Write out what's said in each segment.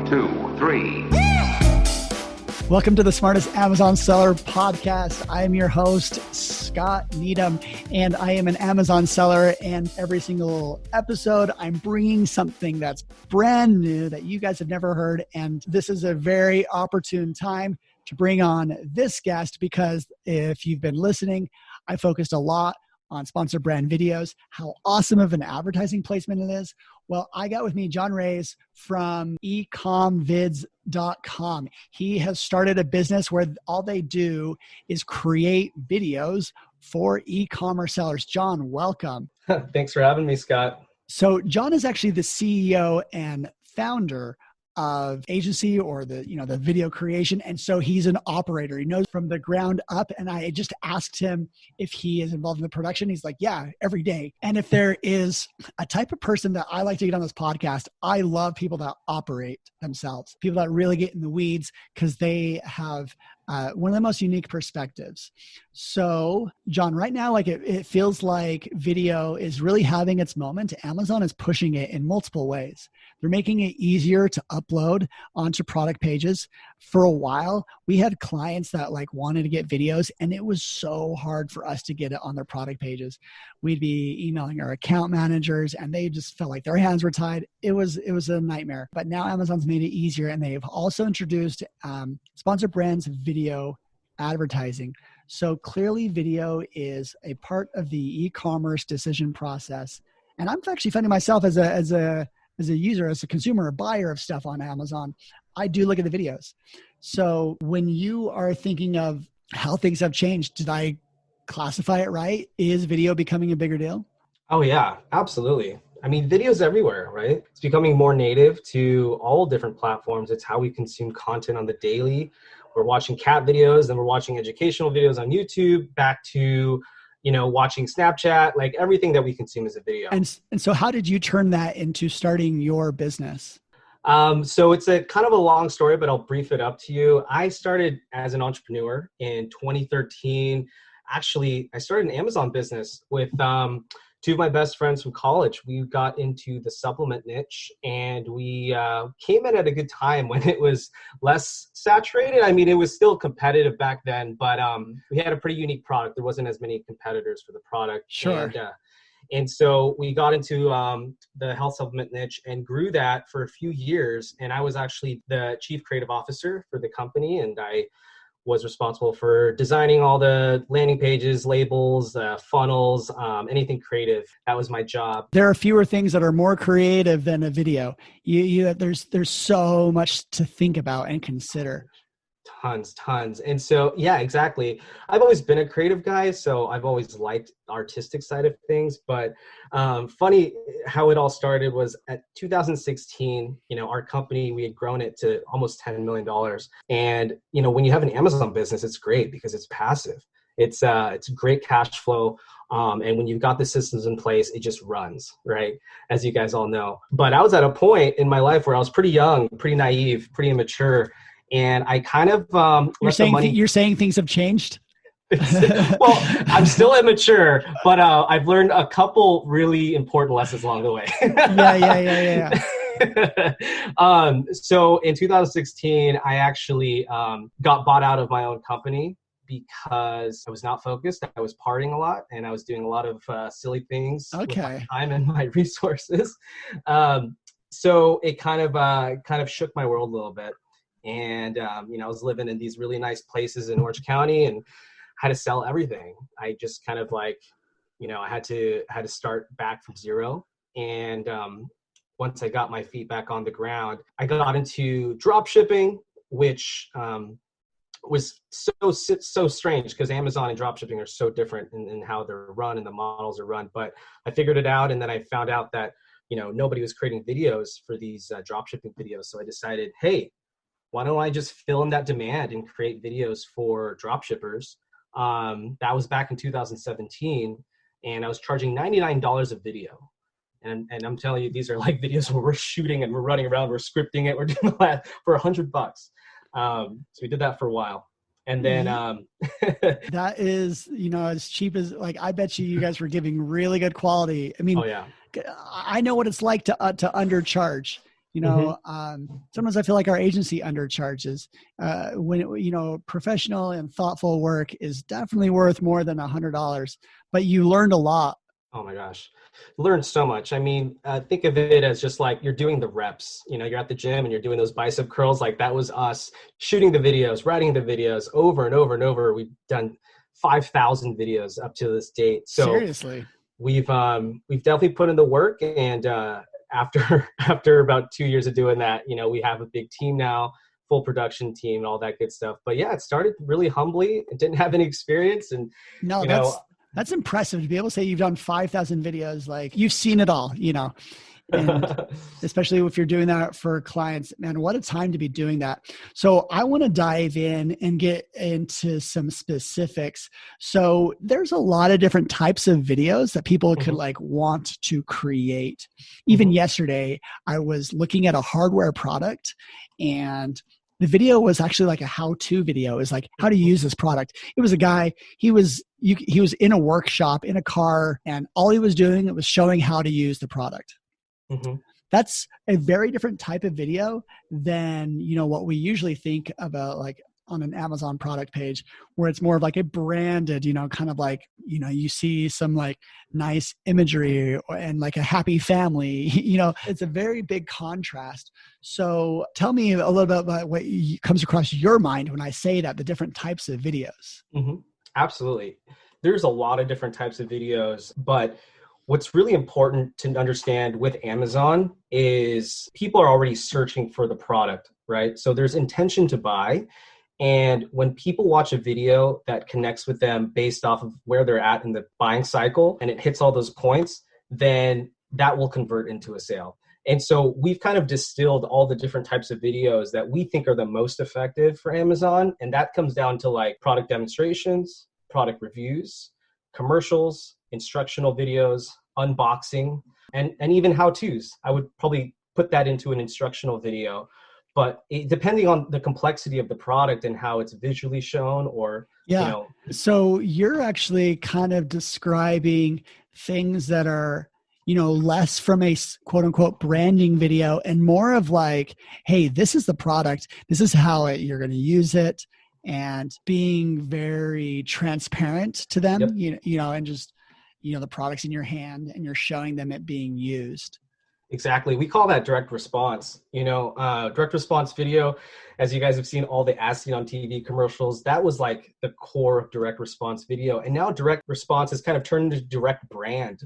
two, three. Welcome to the Smartest Amazon Seller Podcast. I am your host, Scott Needham, and I am an Amazon seller. And every single episode, I'm bringing something that's brand new that you guys have never heard. And this is a very opportune time to bring on this guest because if you've been listening, I focused a lot on sponsored brand videos, how awesome of an advertising placement it is. Well, I got with me John Reyes from ecomvids.com. He has started a business where all they do is create videos for e-commerce sellers. John, welcome. Thanks for having me, Scott. So John is actually the CEO and founder of agency or the video creation. And so he's an operator. He knows from the ground up. And I just asked him if he is involved in the production. He's like, yeah, every day. And if there is a type of person that I like to get on this podcast, I love people that operate themselves, people that really get in the weeds because they have one of the most unique perspectives. So John, right now, it feels like video is really having its moment. Amazon is pushing it in multiple ways. They're making it easier to upload onto product pages. For a while, we had clients that wanted to get videos and it was so hard for us to get it on their product pages. We'd be emailing our account managers and they just felt like their hands were tied. It was a nightmare, but now Amazon's made it easier and they've also introduced sponsored brands video advertising. So clearly video is a part of the e-commerce decision process. And I'm actually finding myself as a user, as a consumer, a buyer of stuff on Amazon, I do look at the videos. So when you are thinking of how things have changed, did I classify it right? Is video becoming a bigger deal? Oh yeah, absolutely. I mean, video's everywhere, right? It's becoming more native to all different platforms. It's how we consume content on the daily. We're watching cat videos, then we're watching educational videos on YouTube, back to watching Snapchat, everything that we consume is a video. And so how did you turn that into starting your business? So it's a kind of a long story, but I'll brief it up to you. I started as an entrepreneur in 2013. Actually, I started an Amazon business with two of my best friends from college. We got into the supplement niche and we came in at a good time when it was less saturated. I mean, it was still competitive back then, but we had a pretty unique product. There wasn't as many competitors for the product. Sure. And so we got into the health supplement niche and grew that for a few years. And I was actually the chief creative officer for the company. And I was responsible for designing all the landing pages, labels, funnels, anything creative. That was my job. There are fewer things that are more creative than a video. There's so much to think about and consider. Tons. And so, yeah, exactly. I've always been a creative guy, so I've always liked the artistic side of things. But funny how it all started was at 2016, our company, we had grown it to almost $10 million. And, when you have an Amazon business, it's great because it's passive. It's great cash flow. And when you've got the systems in place, it just runs, right? As you guys all know. But I was at a point in my life where I was pretty young, pretty naive, pretty immature. And I kind of you're saying things have changed? Well, I'm still immature, but I've learned a couple really important lessons along the way. Yeah. So in 2016, I actually got bought out of my own company because I was not focused. I was partying a lot and I was doing a lot of silly things with my time and my resources. So it kind of shook my world a little bit. And, I was living in these really nice places in Orange County and had to sell everything. I just kind of I had to start back from zero. And once I got my feet back on the ground, I got into drop shipping, which was so strange because Amazon and drop shipping are so different in how they're run and the models are run. But I figured it out. And then I found out that, nobody was creating videos for these drop shipping videos. So I decided, hey, why don't I just fill in that demand and create videos for drop shippers? That was back in 2017, and I was charging $99 a video. And I'm telling you, these are videos where we're shooting and we're running around, we're scripting it, we're doing that for $100. So we did that for a while. And then that is, as cheap as I bet you guys were giving really good quality. I mean, oh yeah, I know what it's like to undercharge. Sometimes I feel like our agency undercharges when professional and thoughtful work is definitely worth more than $100, but you learned a lot. Oh my gosh. Learned so much. I mean, think of it as just like you're doing the reps. You're at the gym and you're doing those bicep curls. Like that was us shooting the videos, writing the videos over and over and over. We've done 5,000 videos up to this date. So seriously, we've definitely put in the work. And after about 2 years of doing that, we have a big team now, full production team and all that good stuff. But yeah, it started really humbly. It didn't have any experience. And that's impressive to be able to say you've done 5,000 videos. Like you've seen it all, and especially if you're doing that for clients, man, what a time to be doing that. So I want to dive in and get into some specifics. So there's a lot of different types of videos that people could want to create. Even yesterday, I was looking at a hardware product and the video was actually like a how-to video. It's like how to use this product. It was a guy, he was in a workshop in a car and all he was doing was showing how to use the product. That's a very different type of video than, what we usually think about like on an Amazon product page where it's more of like a branded, kind of like, you see some like nice imagery and like a happy family, it's a very big contrast. So tell me a little bit about what comes across your mind when I say that, the different types of videos. Absolutely. There's a lot of different types of videos, but what's really important to understand with Amazon is people are already searching for the product, right? So there's intention to buy. And when people watch a video that connects with them based off of where they're at in the buying cycle and it hits all those points, then that will convert into a sale. And so we've kind of distilled all the different types of videos that we think are the most effective for Amazon. And that comes down to like product demonstrations, product reviews, commercials, instructional videos, unboxing, and even how-tos. I would probably put that into an instructional video. But depending on the complexity of the product and how it's visually shown So you're actually kind of describing things that are, less from a quote unquote branding video and more of like, hey, this is the product. This is how you're going to use it, and being very transparent to them, and just, the product's in your hand and you're showing them it being used. Exactly. We call that direct response. Direct response video, as you guys have seen all the as seen on TV commercials, that was like the core of direct response video. And now direct response has kind of turned into direct brand,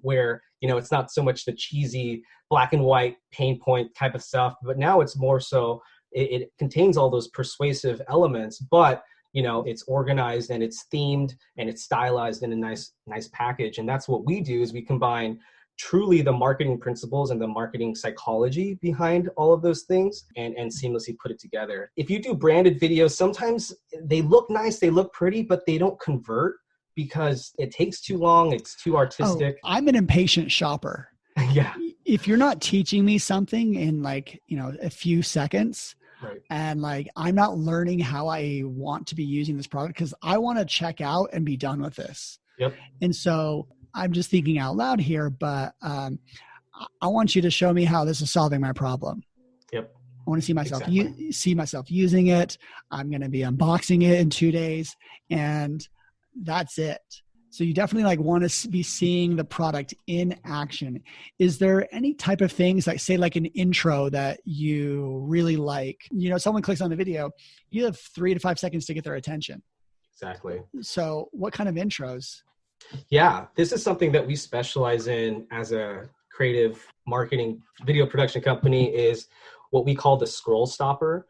where, it's not so much the cheesy black and white pain point type of stuff, but now it's more so it contains all those persuasive elements, but it's organized and it's themed and it's stylized in a nice package. And that's what we do is we combine truly the marketing principles and the marketing psychology behind all of those things and seamlessly put it together. If you do branded videos, sometimes they look nice, they look pretty, but they don't convert because it takes too long. It's too artistic. I'm an impatient shopper. Yeah. If you're not teaching me something in like, a few seconds, right, and like, I'm not learning how I want to be using this product because I want to check out and be done with this. Yep. And so I'm just thinking out loud here, but I want you to show me how this is solving my problem. Yep. I want to see myself using it. I'm going to be unboxing it in 2 days, and that's it. So you definitely want to be seeing the product in action. Is there any type of things like say like an intro that you really like? Someone clicks on the video, you have 3 to 5 seconds to get their attention. Exactly. So what kind of intros? Yeah, this is something that we specialize in as a creative marketing video production company is what we call the scroll stopper.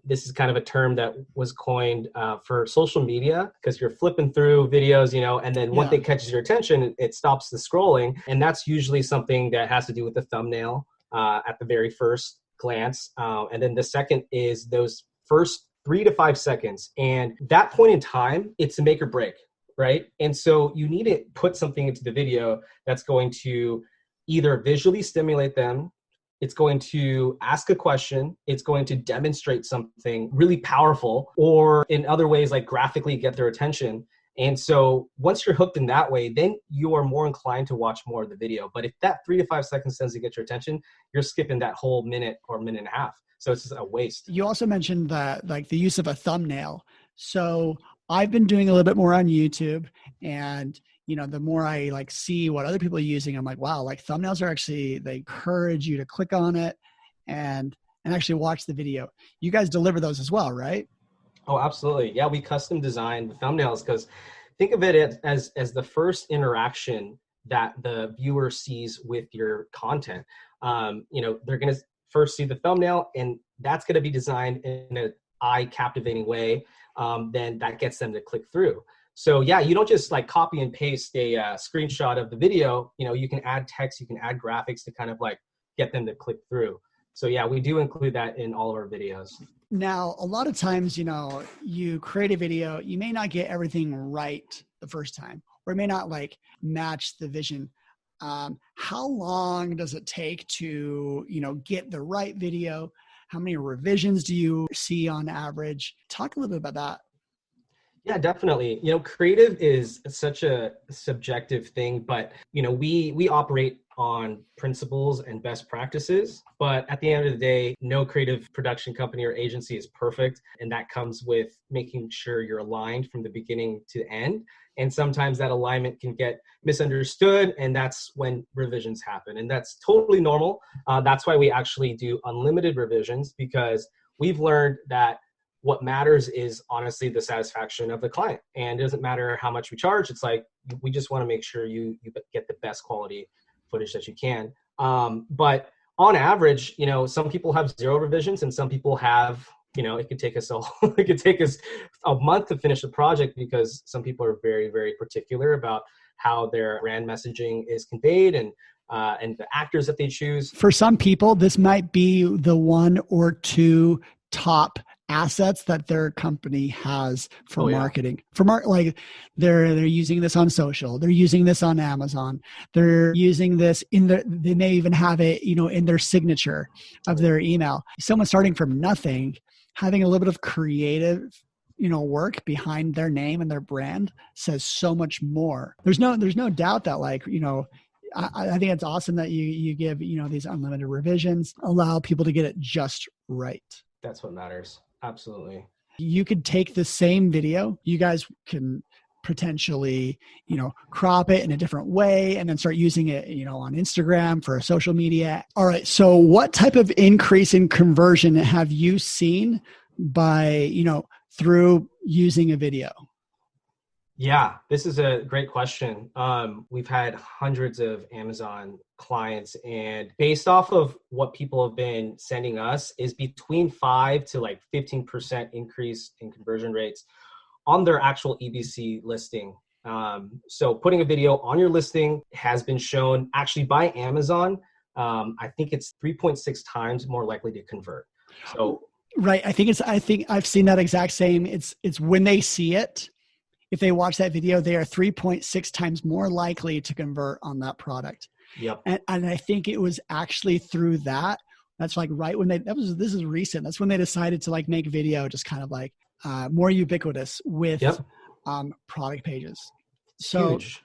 This is kind of a term that was coined for social media because you're flipping through videos, and then one thing catches your attention, it stops the scrolling. And that's usually something that has to do with the thumbnail at the very first glance. And then the second is those first 3 to 5 seconds. And that point in time, it's a make or break. Right. And so you need to put something into the video that's going to either visually stimulate them, it's going to ask a question, it's going to demonstrate something really powerful, or in other ways, like graphically get their attention. And so once you're hooked in that way, then you are more inclined to watch more of the video. But if that 3 to 5 seconds doesn't get your attention, you're skipping that whole minute or minute and a half. So it's just a waste. You also mentioned that like the use of a thumbnail. So I've been doing a little bit more on YouTube, and the more I like see what other people are using, I'm like, wow, like thumbnails are actually, they encourage you to click on it and actually watch the video. You guys deliver those as well, right? Oh, absolutely. Yeah, we custom design the thumbnails because think of it as the first interaction that the viewer sees with your content. They're going to first see the thumbnail, and that's going to be designed in an eye-captivating way. Then that gets them to click through. So yeah, you don't just like copy and paste a screenshot of the video. You can add text, you can add graphics to kind of like get them to click through. So yeah, we do include that in all of our videos. Now, a lot of times, you create a video, you may not get everything right the first time, or it may not like match the vision. How long does it take to, get the right video? How many revisions do you see on average? Talk a little bit about that. Yeah, definitely. Creative is such a subjective thing, but we operate on principles and best practices. But at the end of the day, no creative production company or agency is perfect. And that comes with making sure you're aligned from the beginning to the end. And sometimes that alignment can get misunderstood, and that's when revisions happen. And that's totally normal. That's why we actually do unlimited revisions, because we've learned that what matters is honestly the satisfaction of the client. And it doesn't matter how much we charge. It's like, we just want to make sure you get the best quality footage that you can. But on average, some people have 0 revisions, and some people have, it could take us a month to finish the project, because some people are very, very particular about how their brand messaging is conveyed and the actors that they choose. For some people, this might be the 1 or 2 top assets that their company has for marketing. Like they're using this on social, they're using this on Amazon, they're using this they may even have it, in their signature of their email. Someone starting from nothing, having a little bit of creative, work behind their name and their brand says so much more. There's no doubt that I think it's awesome that you give, these unlimited revisions, allow people to get it just right. That's what matters. Absolutely. You could take the same video, you guys can potentially, crop it in a different way and then start using it, on Instagram for social media. All right. So what type of increase in conversion have you seen by, through using a video? Yeah, this is a great question. We've had hundreds of Amazon clients, and based off of what people have been sending us is between 5 to 15% increase in conversion rates on their actual EBC listing. So putting a video on your listing has been shown actually by Amazon. I think it's 3.6 times more likely to convert. So right. I think I've seen that exact same. It's when they see it. If they watch that video, they are 3.6 times more likely to convert on that product. Yep. And I think it was actually through that. That's right when this is recent. That's when they decided to make video just kind of more ubiquitous with product pages. So huge.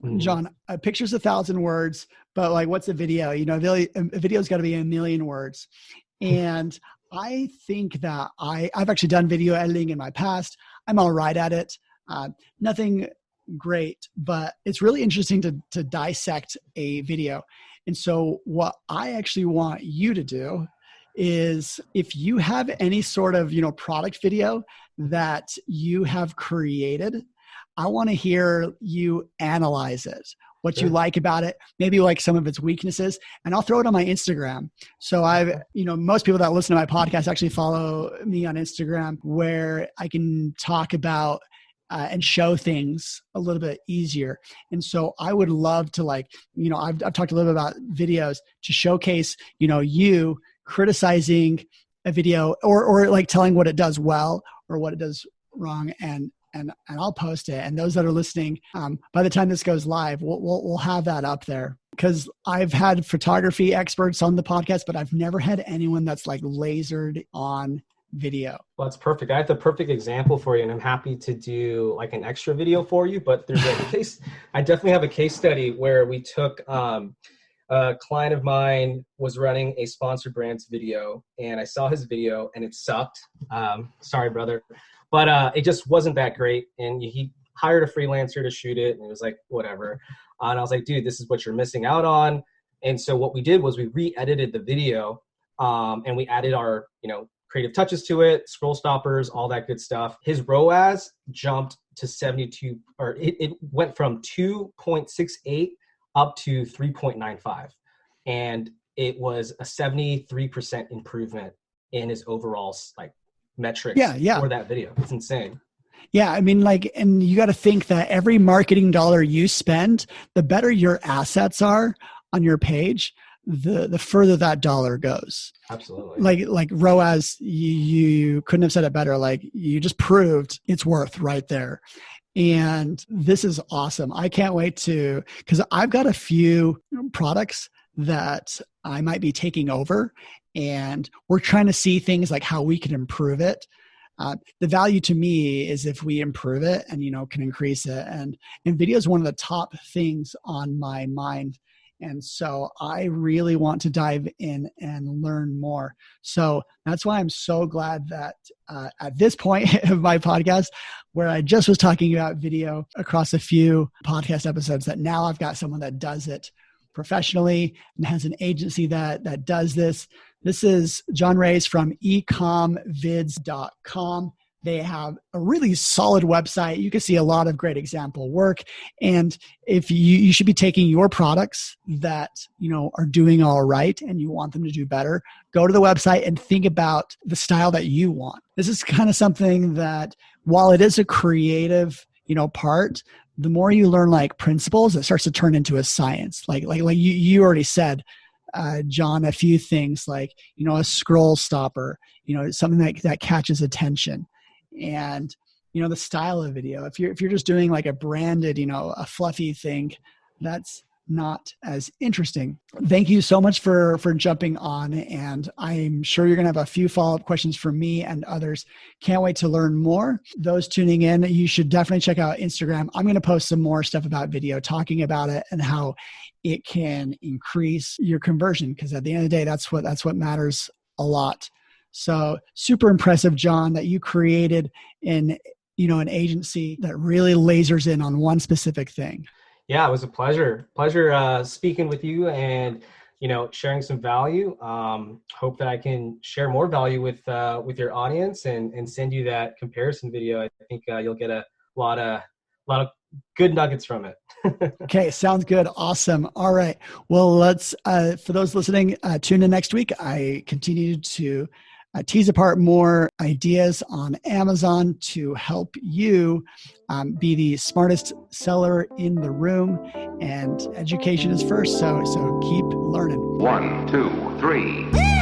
Mm-hmm. John, a picture's 1,000 words, but what's a video? A video's got to be 1,000,000 words. And I think that I've actually done video editing in my past. I'm all right at it. Nothing great, but it's really interesting to dissect a video. And so what I actually want you to do is, if you have any sort of, product video that you have created, I want to hear you analyze it, what you like about it, maybe some of its weaknesses, and I'll throw it on my Instagram. So most people that listen to my podcast actually follow me on Instagram, where I can talk about and show things a little bit easier. And so I would love to I've talked a little bit about videos to showcase, you criticizing a video or telling what it does well or what it does wrong. And I'll post it. And those that are listening, by the time this goes live, we'll have that up there. Because I've had photography experts on the podcast, but I've never had anyone that's lasered on video. Well, that's perfect. I have the perfect example for you, and I'm happy to do like an extra video for you. But there's a case. I definitely have a case study where we took a client of mine was running a sponsored brands video, and I saw his video, and it sucked. Sorry, brother, but it just wasn't that great. And he hired a freelancer to shoot it, and it was like whatever. And I was like, dude, this is what you're missing out on. And so what we did was we re-edited the video, and we added our creative touches to it, scroll stoppers, all that good stuff. His ROAS jumped to 72, or it went from 2.68 up to 3.95. And it was a 73% improvement in his overall metrics for that video. It's insane. Yeah. I mean, and you got to think that every marketing dollar you spend, the better your assets are on your page, the further that dollar goes. Absolutely. Like ROAS, you couldn't have said it better. Like you just proved its worth right there. And this is awesome. I can't wait because I've got a few products that I might be taking over, and we're trying to see things like how we can improve it. The value to me is if we improve it and, can increase it. And video is one of the top things on my mind. And so I really want to dive in and learn more. So that's why I'm so glad that at this point of my podcast, where I just was talking about video across a few podcast episodes, that now I've got someone that does it professionally and has an agency that does this. This is John Reyes from ecomvids.com. They have a really solid website. You can see a lot of great example work. And if you should be taking your products that, are doing all right and you want them to do better, go to the website and think about the style that you want. This is kind of something that, while it is a creative, part, the more you learn principles, it starts to turn into a science. Like you already said, John, a few things like, a scroll stopper, something that catches attention. And, the style of video, if you're just doing like a branded, a fluffy thing, that's not as interesting. Thank you so much for jumping on. And I'm sure you're going to have a few follow-up questions for me and others. Can't wait to learn more. Those tuning in, you should definitely check out Instagram. I'm going to post some more stuff about video, talking about it and how it can increase your conversion. Because at the end of the day, that's what matters a lot. So super impressive, John, that you created an agency that really lasers in on one specific thing. Yeah, it was a pleasure speaking with you and, sharing some value. Hope that I can share more value with your audience and send you that comparison video. I think you'll get a lot of good nuggets from it. Okay. Sounds good. Awesome. All right. Well, let's, for those listening, tune in next week. I continue to tease apart more ideas on Amazon to help you be the smartest seller in the room. And education is first. So keep learning. 1, 2, 3.